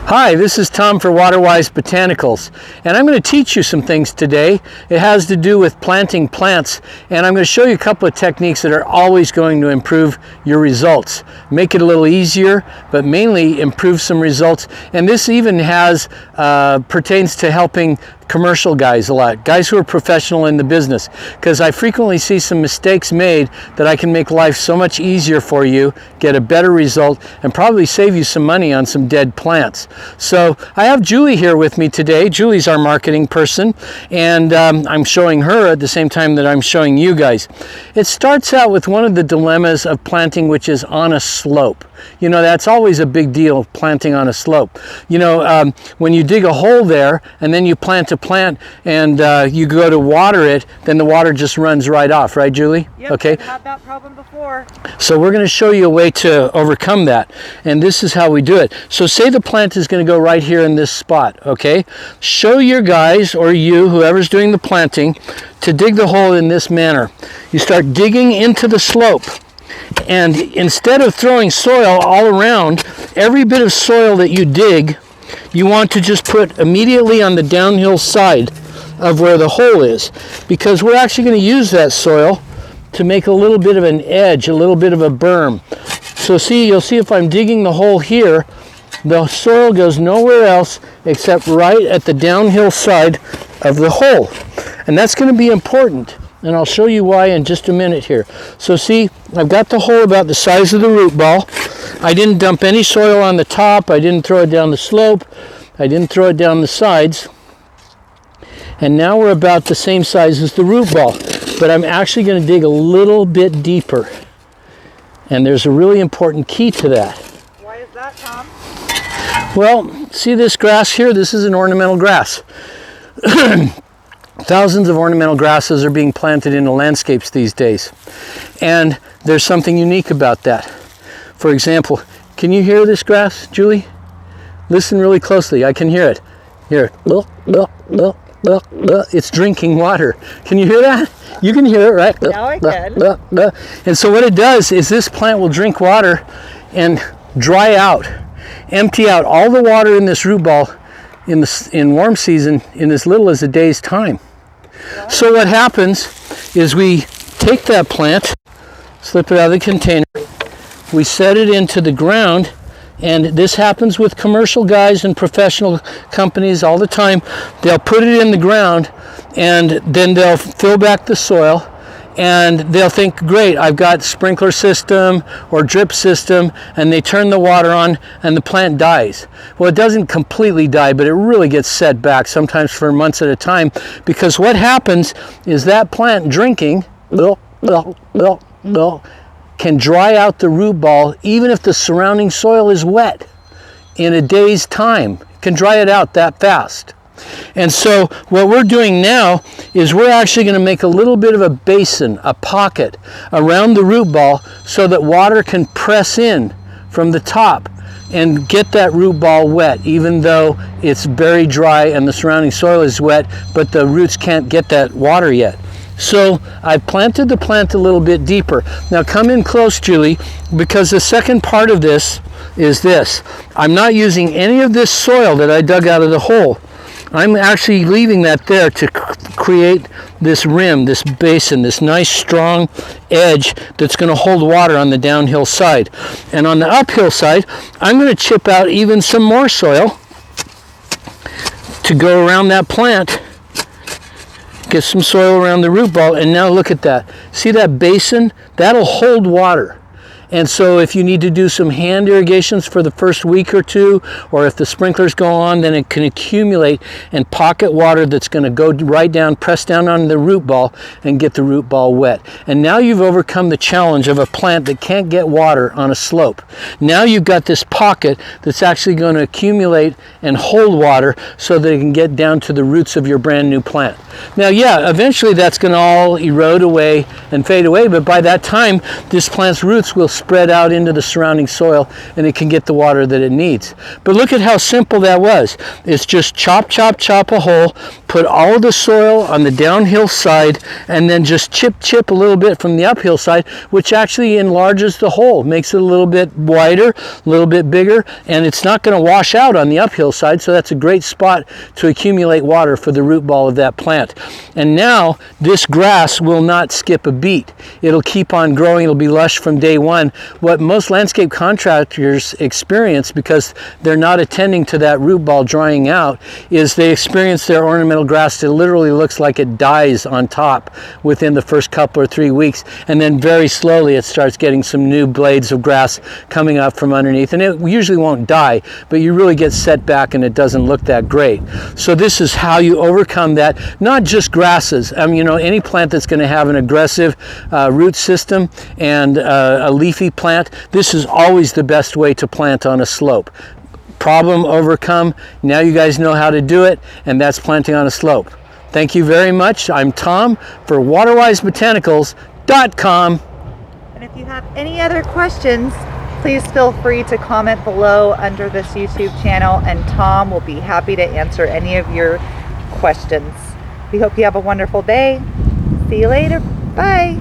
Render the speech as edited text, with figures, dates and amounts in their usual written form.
Hi, this is Tom for Waterwise Botanicals, and I'm going to teach you some things today. It has to do with planting plants, and I'm going to show you a couple of techniques that are always going to improve your results. Make it a little easier, but mainly improve some results. And this even pertains to helping commercial guys a lot, guys who are professional in the business, because I frequently see some mistakes made that I can make life so much easier for you, get a better result, and probably save you some money on some dead plants. So I have Julie here with me today. Julie's our marketing person, and I'm showing her at the same time that I'm showing you guys. It starts out with one of the dilemmas of planting, which is on a slope. You know, that's always a big deal, planting on a slope. You know, when you dig a hole there and then you plant a plant and you go to water it, then the water just runs right off, right, Julie? Yep, okay. I've had that problem before. So we're going to show you a way to overcome that, and this is how we do it. So say the plant is going to go right here in this spot, okay? Show your guys, or you, whoever's doing the planting, to dig the hole in this manner. You start digging into the slope. And instead of throwing soil all around, every bit of soil that you dig, you want to just put immediately on the downhill side of where the hole is. Because we're actually going to use that soil to make a little bit of an edge, a little bit of a berm. So see, you'll see if I'm digging the hole here, the soil goes nowhere else except right at the downhill side of the hole. And that's going to be important. And I'll show you why in just a minute here. So see, I've got the hole about the size of the root ball. I didn't dump any soil on the top. I didn't throw it down the slope. I didn't throw it down the sides. And now we're about the same size as the root ball. But I'm actually going to dig a little bit deeper. And there's a really important key to that. Why is that, Tom? Well, see this grass here? This is an ornamental grass. Thousands of ornamental grasses are being planted into landscapes these days. And there's something unique about that. For example, can you hear this grass, Julie? Listen really closely. I can hear it. Hear it. It's drinking water. Can you hear that? You can hear it, right? Now I can. And so what it does is this plant will drink water and dry out, empty out all the water in this root ball in warm season in as little as a day's time. So what happens is we take that plant, slip it out of the container, we set it into the ground, and this happens with commercial guys and professional companies all the time. They'll put it in the ground and then they'll fill back the soil. And they'll think, great, I've got sprinkler system or drip system, and they turn the water on and the plant dies. Well, it doesn't completely die, but it really gets set back, sometimes for months at a time, because what happens is that plant drinking can dry out the root ball even if the surrounding soil is wet in a day's time. It can dry it out that fast. And so what we're doing now is we're actually going to make a little bit of a basin, a pocket around the root ball so that water can press in from the top and get that root ball wet, even though it's very dry and the surrounding soil is wet, but the roots can't get that water yet. So I planted the plant a little bit deeper. Now come in close, Julie, because the second part of this is this. I'm not using any of this soil that I dug out of the hole. I'm actually leaving that there to create this rim, this basin, this nice strong edge that's going to hold water on the downhill side. And on the uphill side, I'm going to chip out even some more soil to go around that plant. Get some soil around the root ball, and now look at that. See that basin? That'll hold water. And so if you need to do some hand irrigations for the first week or two, or if the sprinklers go on, then it can accumulate and pocket water that's going to go right down, press down on the root ball and get the root ball wet. And now you've overcome the challenge of a plant that can't get water on a slope. Now you've got this pocket that's actually going to accumulate and hold water so that it can get down to the roots of your brand new plant. Now, yeah, eventually that's going to all erode away and fade away, but by that time, this plant's roots will spread out into the surrounding soil and it can get the water that it needs. But look at how simple that was. It's just chop a hole, put all of the soil on the downhill side and then just chip a little bit from the uphill side, which actually enlarges the hole, makes it a little bit wider, a little bit bigger, and it's not going to wash out on the uphill side, so that's a great spot to accumulate water for the root ball of that plant. And now this grass will not skip a beat. It'll keep on growing. It'll be lush from day one. What most landscape contractors experience, because they're not attending to that root ball drying out, is they experience their ornamental grass that literally looks like it dies on top within the first couple or 3 weeks, and then very slowly it starts getting some new blades of grass coming up from underneath, and it usually won't die, but you really get set back and it doesn't look that great. So this is how you overcome that. Not just grasses. You know, any plant that's going to have an aggressive root system and a leafy plant, this is always the best way to plant on a slope. Problem overcome. Now you guys know how to do it, and that's planting on a slope. Thank you very much. I'm Tom for WaterWiseBotanicals.com. And if you have any other questions, please feel free to comment below under this YouTube channel, and Tom will be happy to answer any of your questions. We hope you have a wonderful day. See you later. Bye.